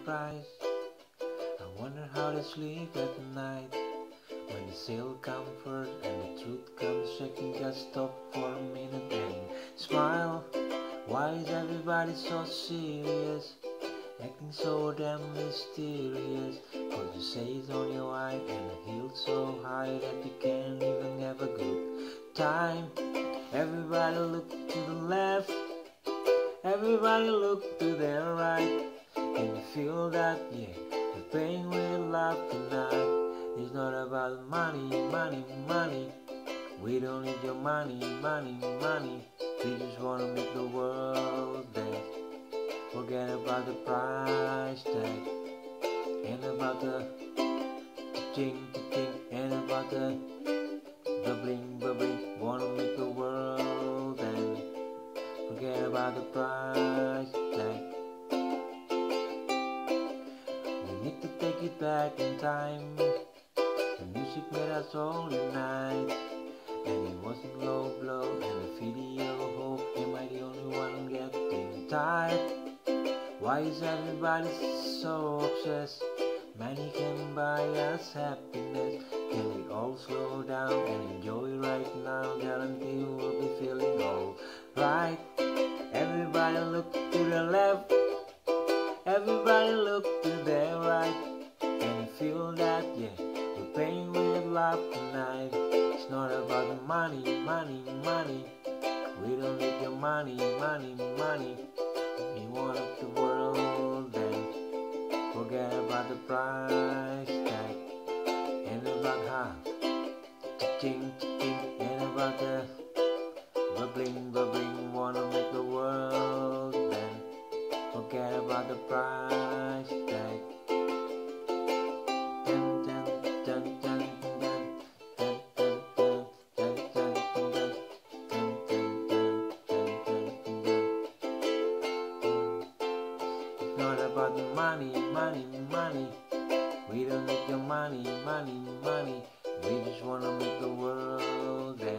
price. I wonder how they sleep at night when the sale comfort and the truth comes shaking. Just stop for a minute and smile. Why is everybody so serious, acting so damn mysterious? Cause you say it's on your eye and the heeled so high that you can't even have a good time. Everybody look to the left, everybody look to their right. Can you feel that? Yeah, we're playing with love tonight. It's not about money, money, money. We don't need your money, money, money. We just wanna make the world dance. Forget about the price tag, and about the ching, ching, and about the bubbling, bubbling. Wanna make the world dance. Forget about the price tag. We need to take it back in time. The music made us all unite, and it wasn't low blow and the video hope. Am I the only one getting tired? Why is everybody so obsessed? Money can buy us happiness. Can we all slow down and enjoy right now? Guarantee we'll be feeling alright. Everybody look to the left, everybody look to the right. Can you feel that? Yeah, we're playing with love tonight. It's not about the money, money, money. We don't need your money, money, money. We want up the world then. Forget about the price tag, and about how ching, ching, and about the bubbling, bubbling. Wanna make the world then. Forget about the price tag. Dun, dun, dun, dun, dun, dun, dun, dun, dun, dun, dun, dun, dun, dun, dun, dun. It's not about the money, money, money. We don't need your money, money, money. We just wanna make the world dance.